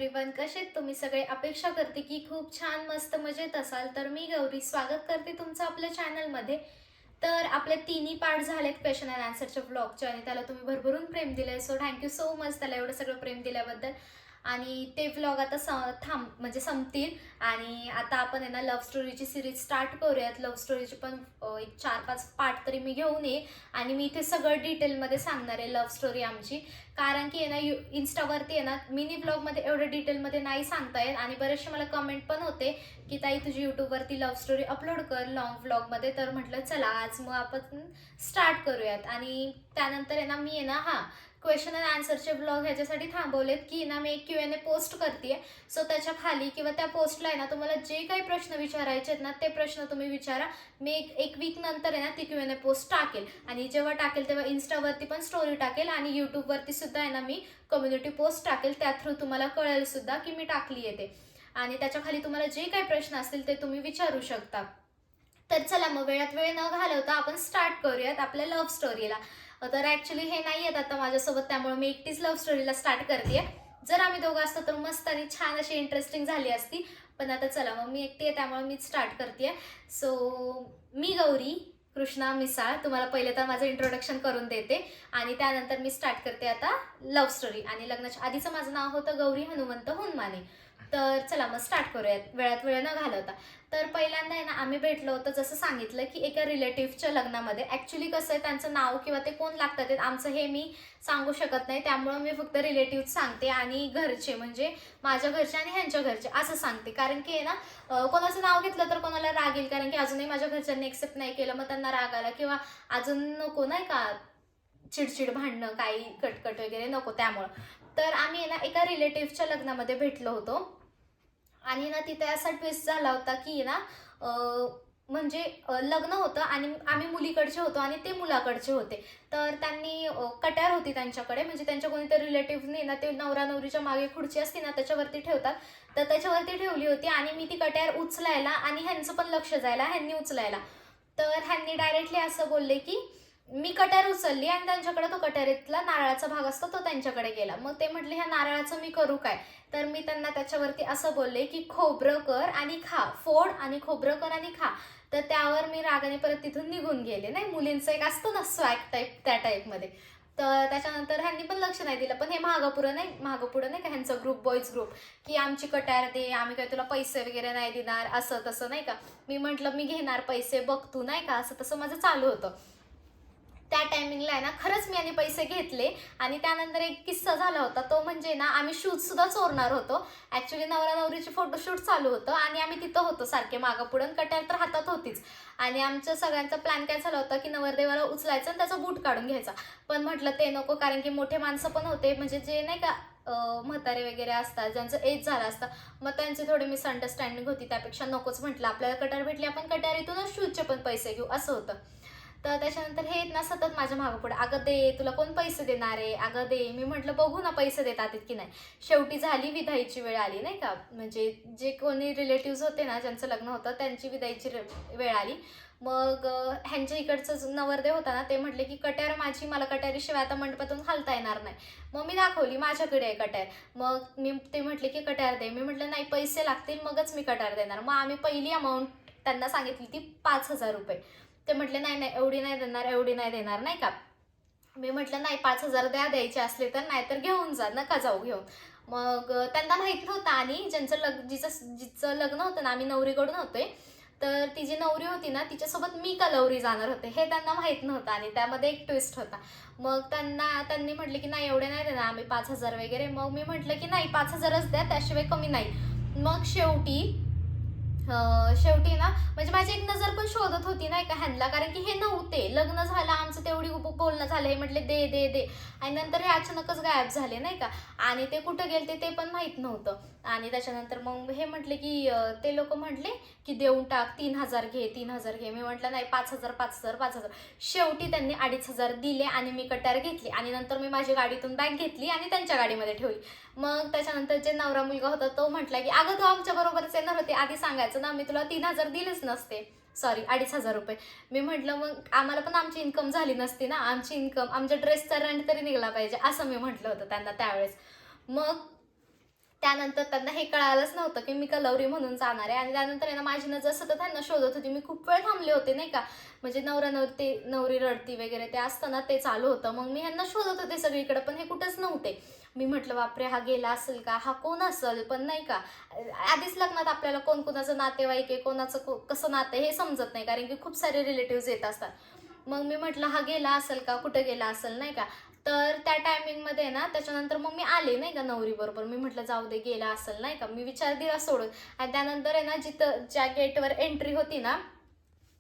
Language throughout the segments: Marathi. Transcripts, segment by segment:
एव्हरीवन, कसे आहेत तुम्ही सगळे? अपेक्षा करते की खूप छान मस्त मजेत असाल. तर मी गौरी स्वागत करते तुमचं आपल्या चॅनलमध्ये. तर आपले तिन्ही पार्ट झालेत क्वेश्चन अँड आन्सरच्या व्लॉगचे आणि त्याला तुम्ही भरभरून प्रेम दिलंय. सो थँक्यू सो मच त्याला एवढं सगळं प्रेम दिल्याबद्दल. आणि ते व्लॉग आता म्हणजे संपतील आणि आता आपण आहे ना लव्ह स्टोरीची सिरीज स्टार्ट करूयात. लव्ह स्टोरीची पण एक 4-5 पार्ट तरी मी घेऊन ये आणि मी इथे सगळं डिटेलमध्ये सांगणार आहे लव्ह स्टोरी आमची. कारण की आहे ना इन्स्टावरती आहे ना मिनी ब्लॉगमध्ये एवढं डिटेलमध्ये नाही सांगता येत आणि बरेचसे मला कमेंट पण होते की ताई तुझी यूट्यूबवरती लव्ह स्टोरी अपलोड कर लॉंग व्लॉगमध्ये. तर म्हटलं चला आज मग आपण स्टार्ट करूयात. आणि त्यानंतर आहे ना मी आहे ना क्वेश्चन अँड आन्सरचे ब्लॉग ह्याच्यासाठी थांबवलेत की ना मी एक Q&A पोस्ट करते. सो त्याच्या खाली किंवा त्या पोस्टला आहे ना तुम्हाला जे काही प्रश्न विचारायचे आहेत ना ते प्रश्न तुम्ही विचारा. मी एक वीक नंतर आहे ना ती Q&A पोस्ट टाकेल आणि जेव्हा टाकेल तेव्हा इन्स्टावरती पण स्टोरी टाकेल आणि यूट्यूबवरती सुद्धा आहे ना मी कम्युनिटी पोस्ट टाकेल. त्या थ्रू तुम्हाला कळेल सुद्धा की मी टाकली आहे ते. आणि त्याच्या खाली तुम्हाला जे काही प्रश्न असतील ते तुम्ही विचारू शकता. तर चला मग वेळात वेळ न घालवता आपण स्टार्ट करूयात आपल्या लव्ह स्टोरीला. तर ॲक्च्युली हे नाही आहेत आता माझ्यासोबत, त्यामुळे मी एकटीच लव्ह स्टोरीला स्टार्ट करते. जर आम्ही दोघं असतो तर मस्त आणि छान अशी इंटरेस्टिंग झाली असती, पण आता चला मग मी एकटी आहे त्यामुळे मीच स्टार्ट करते. सो मी गौरी कृष्णा मिसाळ तुम्हाला पहिले तर माझं इंट्रोडक्शन करून देते आणि त्यानंतर मी स्टार्ट करते आता लव्ह स्टोरी. आणि लग्नाच्या आधीचं माझं नाव होतं गौरी हनुमंत हुनमाने. तर चला मग स्टार्ट करूयात वेळात वेळ न घालवता. तर पहिल्यांदा आहे ना आम्ही भेटलो होतो जसं सांगितलं की एका रिलेटिव्हच्या लग्नामध्ये. ॲक्च्युली कसं आहे त्यांचं नाव किंवा ते कोण लागतात आमचं हे मी सांगू शकत नाही, त्यामुळं मी फक्त रिलेटिव्ह सांगते आणि घरचे म्हणजे माझ्या घरचे आणि ह्यांच्या घरचे असं सांगते. कारण की आहे ना कोणाचं नाव घेतलं तर कोणाला राग येईल, कारण की अजूनही माझ्या घरच्यांनी एक्सेप्ट नाही केलं, मग त्यांना राग आला किंवा अजून नको नाही का चिडचिड भांडणं काही कटकट वगैरे नको, त्यामुळं. तर आम्ही आहे ना एका रिलेटिव्हच्या लग्नामध्ये भेटलो होतो आणि ना तिथे असा ट्विस्ट झाला होता की ना म्हणजे लग्न होतं आणि आम्ही मुलीकडचे होतो आणि ते मुलाकडचे होते. तर त्यांनी कट्यार होती त्यांच्याकडे, म्हणजे त्यांच्या कोणीतरी रिलेटिव्हनी ना ते नवरा नवरीच्या मागे खुर्ची असते ना त्याच्यावरती ठेवतात, तर त्याच्यावरती ठेवली होती आणि मी ती कट्यार उचलायला आणि ह्यांचं पण लक्ष जायला ह्यांनी उचलायला. तर ह्यांनी डायरेक्टली असं बोलले की मी कट्यार उचलली आणि त्यांच्याकडे तो कट्यारीतला नारळाचा भाग असतो तो त्यांच्याकडे गेला. मग ते म्हटले ह्या नारळाचं मी करू काय? तर मी त्यांना त्याच्यावरती असं बोलले की खोबरं कर आणि खा, फोड आणि खोबरं कर आणि खा. तर त्यावर मी रागाने परत तिथून निघून गेले. नाही, मुलींचं एक असतं ना स्वॅग टाईप, त्या टाईपमध्ये. तर त्याच्यानंतर ह्यांनी पण लक्ष नाही दिलं. पण हे मागं नाही का ह्यांचं ग्रुप, बॉईज ग्रुप, की आमची कट्यार दे, आम्ही काय तुला पैसे वगैरे नाही देणार, असं तसं नाही का. मी म्हटलं मी घेणार पैसे, बघ तू नाही का, असं तसं माझं चालू होतं. त्या टायमिंगला आहे ना खरंच मी आणि पैसे घेतले. आणि त्यानंतर एक किस्सा झाला होता, तो म्हणजे ना आम्ही शूज सुद्धा चोरणार होतो. ॲक्च्युली नवरा नवरीचे फोटोशूट चालू होतं आणि आम्ही तिथं होतो सारखे मागं पुढं, कट्यार तर हातात होतीच. आणि आमच्या सगळ्यांचा प्लॅन काय झाला होता की नवरदेवाला उचलायचं आणि त्याचा बूट काढून घ्यायचा. पण म्हटलं ते नको, कारण की मोठे माणसं पण होते, म्हणजे जे नाही का म्हातारे वगैरे असतात ज्यांचं एज झालं असतं, मग त्यांची थोडी मिसअंडरस्टँडिंग होती. त्यापेक्षा नकोच म्हटलं, आपल्याला कट्यार भेटली आपण कट्यारीतूनच शूजचे पण पैसे घेऊ, असं होतं. तर त्याच्यानंतर हे ना सतत माझ्या मागं पुढे, अगं दे, तुला कोण पैसे देणार आहे, अगं दे. मी म्हटलं बघू ना पैसे देतात की नाही. शेवटी झाली विदाईची वेळ आली नाही का, म्हणजे जे कोणी रिलेटिव्स होते ना ज्यांचं लग्न होतं त्यांची विदाईची वेळ आली. मग ह्यांच्या इकडचं नवरदेव होता ना, ते म्हटले की कट्यार माझी, मला कट्यारीशिवाय आता मंडपातून घालता येणार नाही. मग मी दाखवली माझ्याकडे आहे कट्यार. मग ते म्हटले की कट्यार दे. मी म्हटलं नाही, पैसे लागतील मगच मी कट्यार देणार. मग आम्ही पहिली अमाऊंट त्यांना सांगितली ती 5,000 रुपये. ते म्हटले नाही नाही, एवढी नाही देणार, एवढी नाही देणार नाही का. मी म्हटलं नाही, 5,000 द्यायचे असले तर, नाहीतर घेऊन जा, नका जाऊ घेऊन. मग त्यांना माहीत नव्हतं. आणि ज्यांचं जिचं लग्न होतं ना, आम्ही नवरीकडून होते, तर ती जी नवरी होती ना तिच्यासोबत मी का लवरी जाणार होते हे त्यांना माहीत नव्हतं आणि त्यामध्ये एक ट्विस्ट होता. मग त्यांनी म्हटले की नाही एवढे नाही देणार आम्ही 5,000 वगैरे. मग मी म्हटलं की नाही, 5,000च द्या, त्याशिवाय कमी नाही. मग शेवटी ना म्हणजे माझी एक नजर पण शोधत होती नाही का ह्यांना, कारण की हे नव्हते. लग्न झालं आमचं, तेवढी बोलणं झालं, हे म्हटले दे दे दे, आणि नंतर हे अचानकच गायब झाले नाही का. आणि ते कुठं गेले ते पण माहीत नव्हतं. आणि त्याच्यानंतर मग हे म्हटले की ते लोक म्हटले की देऊन टाक, 3,000 घे, 3,000 घे. मी म्हटलं नाही, 5,000 5,000 5,000. शेवटी त्यांनी 2,500 दिले आणि मी कट्यार घेतली आणि नंतर मी माझी गाडीतून बॅग घेतली आणि त्यांच्या गाडीमध्ये ठेवली. मग त्याच्यानंतर जे नवरा मुलगा होता तो म्हटला की अगं तू आमच्या बरोबरच येणार होते, आधी सांगायचं ना, मी तुला 3,000 दिलेच नसते, सॉरी 2,500 रुपये. मी म्हटलं मग आम्हाला पण आमची इन्कम झाली नसती ना, आमची इन्कम आमच्या ड्रेसचा रेंट तरी निघाला पाहिजे, असं मी म्हटलं होतं त्यांना त्यावेळेस. मग त्यानंतर त्यांना हे कळालंच नव्हतं की मी कलवरी म्हणून जाणार आहे. आणि त्यानंतर आहे ना माझी नजर सतत त्यांना शोधत होती. मी खूप वेळ थांबले होते नाही का, म्हणजे नवरी रडती वगैरे ते असतं ना, ते चालू होतं. मग मी ह्यांना शोधत होते सगळीकडे, पण हे कुठंच नव्हते. मी म्हटलं बापरे, हा गेला असेल का, हा कोण असेल, पण नाही का आधीच लग्नात आपल्याला कोण कोणाचं नातेवाईक आहे, कोणाचं कसं नातं आहे हे समजत नाही, कारण की खूप सारे रिलेटिव्ह येत असतात. मग मी म्हटलं हा गेला असेल का, कुठं गेला असेल नाही का. तर त्या टायमिंगमध्ये ना त्याच्यानंतर मग मी आले नाही का नवरीबरोबर. मी म्हटलं जाऊ दे, गेला असेल नाही का, मी विचार दिला सोडून. आणि त्यानंतर आहे ना जिथं ज्या गेटवर एंट्री होती ना,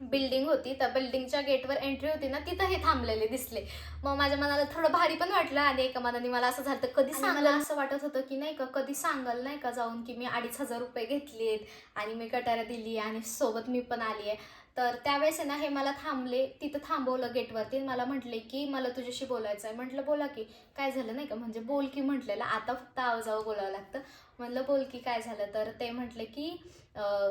बिल्डिंग होती, त्या बिल्डिंगच्या गेटवर एंट्री होती ना, तिथं हे थांबलेले दिसले. मग माझ्या मनाला थोडं भारी पण वाटलं आणि एका मनाने मला असं झालं कधी सांगायला, असं वाटत होतं की नाही का कधी सांगाल नाही का जाऊन की मी 2,500 रुपये घेतलेत आणि मी कटारा दिली आणि सोबत मी पण आली आहे. तर त्यावेळेस आहे ना हे मला थांबले, तिथं थांबवलं गेटवरती. मला म्हटले की मला तुझ्याशी बोलायचं आहे. म्हटलं बोला की. काय झालं नाही का, म्हणजे बोल की म्हटलेलं, आता फक्त आवाजावं बोलावं लागतं. म्हटलं बोल की काय झालं. तर ते म्हटले की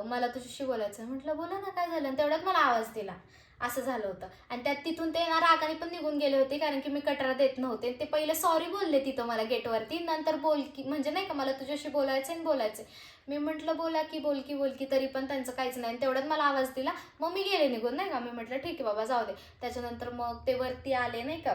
मला तुझ्याशी बोलायचं आहे. म्हटलं बोला ना, काय झालं. आणि तेवढ्यात मला आवाज दिला, असं झालं होतं. आणि त्यात तिथून ते ना रागाने पण निघून गेले होते, कारण की मी कटरा देत नव्हते. ते पहिले सॉरी बोलले तिथं मला गेटवरती, नंतर बोल की म्हणजे नाही का मला तुझ्याशी बोलायचं आहे बोलायचं. मी म्हटलं बोला की, बोल की बोल की, तरी पण त्यांचं काहीच नाही. आणि तेवढ्यात मला आवाज दिला, मग मी गेले निघून नाही का. मी म्हटलं ठीक आहे बाबा जाऊ दे. त्याच्यानंतर मग ते वरती आले नाही का,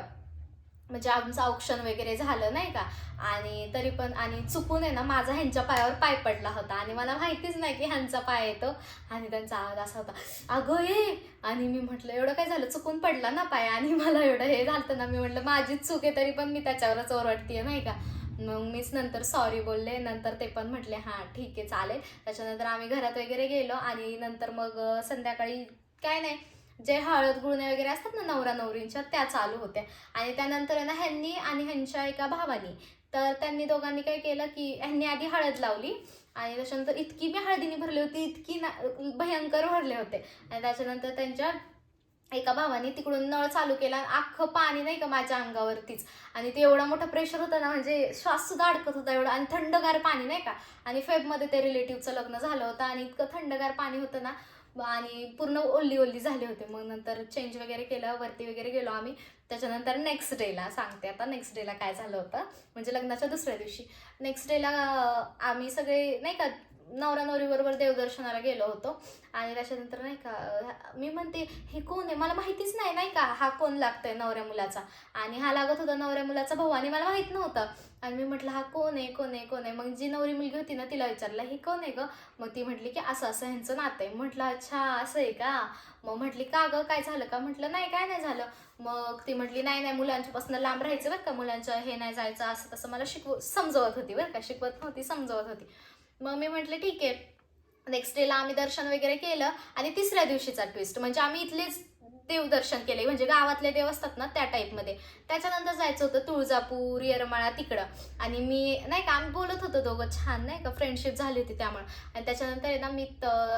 म्हणजे आमचं औक्षण वगैरे झालं नाही का. आणि तरी पण आणि चुकून आहे ना माझा ह्यांच्या पायावर पाय पडला होता आणि मला माहितीच नाही की ह्यांचा पाय येतो. आणि त्यांचा आवाज असा होता, अगं ये. आणि मी म्हटलं एवढं काय झालं, चुकून पडला ना पाय. आणि मला एवढं हे झालं ना, मी म्हटलं माझीच चूक आहे, तरी पण मी त्याच्यावरच ओरडतीये नाही का. मग मीच नंतर सॉरी बोलले. नंतर ते पण म्हटले हां ठीक आहे चालेल. त्याच्यानंतर आम्ही घरात वगैरे गेलो आणि नंतर मग संध्याकाळी काय नाही, जे हळद गुळण्या वगैरे असतात ना नवरा नवरींच्या, त्या चालू होत्या. आणि त्यानंतर आहे ना ह्यांनी आणि ह्यांच्या एका भावानी, तर त्यांनी दोघांनी काय केलं की ह्यांनी आधी हळद लावली आणि त्याच्यानंतर इतकी मी हळदीने भरली होती, इतकी ना भयंकर भरले होते. आणि त्याच्यानंतर त्यांच्या एका भावाने तिकडून नळ चालू केला आणि अख्खं पाणी नाही का माझ्या अंगावरतीच. आणि ते एवढा मोठा प्रेशर होता ना, म्हणजे श्वास सुद्धा अडकत होता एवढं. आणि थंडगार पाणी नाही का. आणि फेबमध्ये ते रिलेटिव्हचं लग्न झालं होतं आणि इतकं थंडगार पाणी होतं ना, आणि पूर्ण ओल्ली ओल्ली झाली होते. मग नंतर चेंज वगैरे केलं, वरती वगैरे गेलो आम्ही. त्याच्यानंतर नेक्स्ट डेला सांगते आता, नेक्स्ट डेला काय झालं होतं, म्हणजे लग्नाच्या दुसऱ्या दिवशी. नेक्स्ट डेला आम्ही सगळे नाही का नवरा नवरीबरोबर देवदर्शनाला गेलो होतो. आणि त्याच्यानंतर नाही का मी म्हणते हे कोण आहे, मला माहितीच नाही नाही का हा कोण लागतोय नवऱ्या मुलाचा. आणि हा लागत होता नवऱ्या मुलाचा भाऊ आणि मला माहित नव्हतं. आणि मी म्हटलं हा कोण आहे कोण आहे कोण आहे. मग जी नवरी मुलगी होती ना तिला विचारलं हे कोण आहे ग. मग ती म्हटली की असं असं ह्यांचं नातं आहे. म्हटलं अच्छा असं आहे का. मग म्हटली का ग काय झालं का. म्हटलं नाही काय नाही झालं. मग ती म्हटली नाही नाही मुलांच्यापासून लांब राहायचं बरं का, मुलांच्या हे नाही जायचं असं तसं मला समजवत होती बरं का, शिकवत नव्हती समजवत होती. मग मी म्हटले ठीक आहे. नेक्स्ट डेला आम्ही दर्शन वगैरे केलं. आणि तिसऱ्या दिवशीचा ट्विस्ट म्हणजे आम्ही इथलेच देवदर्शन केले, म्हणजे गावातले देव असतात ना त्या टाईपमध्ये. त्याच्यानंतर जायचं होतं तुळजापूर येरमाळा तिकडं. आणि मी नाही का आम्ही बोलत होतो दोघं छान नाही का, फ्रेंडशिप झाली होती त्यामुळे. आणि त्याच्यानंतर आहे ना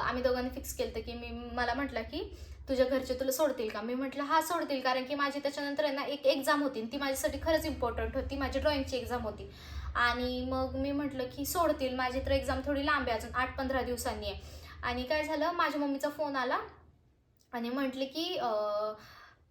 आम्ही दोघांनी फिक्स केलं की मला म्हटलं की तुझ्या घरचे तुला सोडतील का. मी म्हटलं हा सोडतील, कारण की माझी त्याच्यानंतर आहे ना एक एक्झाम होती, ती माझ्यासाठी खरंच इम्पॉर्टंट होती, माझी ड्रॉइंगची एक्झाम होती. आणि मग मी म्हटलं की सोडतील, माझी तर एक्झाम थोडी लांब आहे, अजून 8-15 दिवसांनी आहे. आणि काय झालं, माझ्या मम्मीचा फोन आला आणि म्हटले की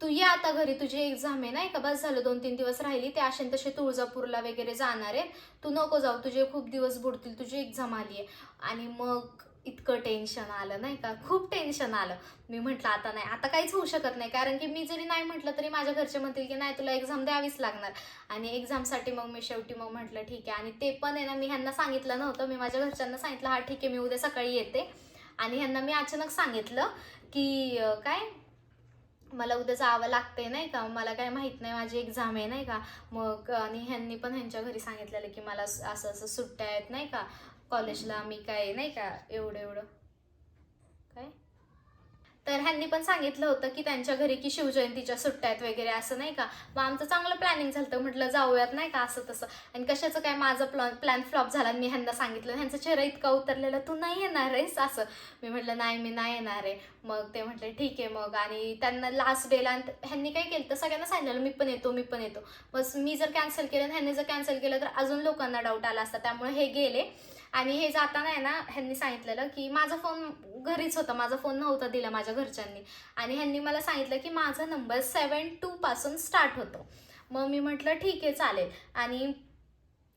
तू ये आता घरी, तुझी एक्झाम आहे नाही का, बस झालं 2-3 दिवस राहिली, ते असे तसे तुळजापूरला वगैरे जाणार आहे, तू नको जाऊ, तुझे खूप दिवस बुडतील, तुझी एक्झाम आली आहे. आणि मग इतकं टेन्शन आलं नाही का, खूप टेन्शन आलं. मी म्हटलं आता नाही, आता काहीच होऊ शकत नाही, कारण की मी जरी नाही म्हटलं तरी माझ्या घरचे म्हणतील की नाही तुला एक्झाम द्यावीच लागणार. आणि एक्झामसाठी मग मी शेवटी मग म्हटलं ठीक आहे. आणि ते पण आहे ना मी ह्यांना सांगितलं नव्हतं, मी माझ्या घरच्यांना सांगितलं हा ठीक आहे मी उद्या सकाळी येते. आणि ह्यांना मी अचानक सांगितलं की काय मला उद्या जावं लागतंय नाही का, मला काय माहित नाही माझी एक्झाम आहे नाही का. मग आणि ह्यांनी पण ह्यांच्या घरी सांगितलेलं की मला असं असं सुट्ट्या आहेत नाही का कॉलेजला, मी काय नाही का एवढं एवढं काय. तर ह्यांनी पण सांगितलं होतं की त्यांच्या घरी की शिवजयंतीच्या सुट्ट्या आहेत वगैरे असं नाही का. मग आमचं चांगलं प्लॅनिंग झालं, म्हटलं जाऊयात नाही का असं तसं. आणि कशाचं काय माझं प्लॅन फ्लॉप झाला. मी ह्यांना सांगितलं, ह्यांचा चेहरा इतका उतरलेला, तू नाही येणार आहेस असं. मी म्हटलं नाही मी नाही येणार आहे. मग ते म्हटले ठीक आहे मग. आणि त्यांना लास्ट डेला ह्यांनी काय केलं तर सगळ्यांना सांगितलं मी पण येतो मी पण येतो. बस मी जर कॅन्सल केलं ह्यांनी जर कॅन्सल केलं तर अजून लोकांना डाऊट आला असता, त्यामुळे हे गेले. आणि हे जाताना आहे ना ह्यांनी सांगितलेलं की माझा फोन घरीच होता, माझा फोन नव्हता दिला माझ्या घरच्यांनी. आणि ह्यांनी मला सांगितलं की माझा नंबर 72 पासून स्टार्ट होतो. मग मी म्हटलं ठीक आहे चालेल. आणि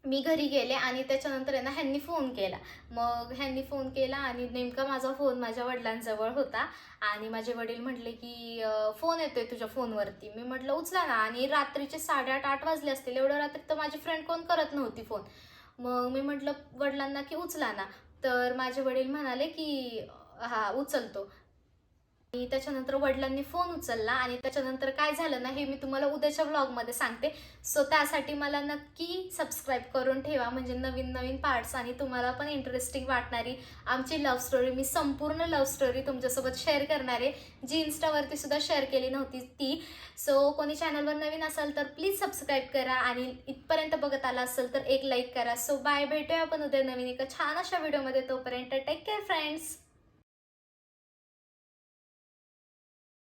मी घरी गेले आणि त्याच्यानंतर आहे ना ह्यांनी फोन केला. मग ह्यांनी फोन केला आणि नेमका माझा फोन माझ्या वडिलांजवळ होता आणि माझे वडील म्हटले, की "फोन येतोय तुझ्या फोनवरती." मी म्हटलं, "उचला ना." आणि रात्रीचे 8:30-8 वाजले असतील. एवढ्या रात्री तर माझी फ्रेंड कोण करत नव्हती फोन. मग मी म्हटलं वडिलांना, की "उचला ना." तर माझे वडील म्हणाले, की "हां, उचलतो." आणि त्याच्यानंतर वडिलांनी फोन उचलला आणि त्याच्यानंतर काय झालं ना, हे मी तुम्हाला उद्याच्या व्लॉगमध्ये सांगते. सो त्यासाठी मला नक्की सबस्क्राईब करून ठेवा, म्हणजे नवीन-नवीन पार्ट्स आणि तुम्हाला पण इंटरेस्टिंग वाटणारी आमची लव्ह स्टोरी, मी संपूर्ण लव्ह स्टोरी तुमच्यासोबत शेअर करणार आहे, जी Instaवरती सुद्धा शेअर केली नव्हती ती. सो कोणी चॅनलवर नवीन असाल तर प्लीज सबस्क्राईब करा आणि इथपर्यंत बघत आला असेल तर एक लाईक करा. सो बाय, भेटूया आपण उद्या नवीन एका छान अशा व्हिडिओमध्ये. तोपर्यंत टेक केअर फ्रेंड्स.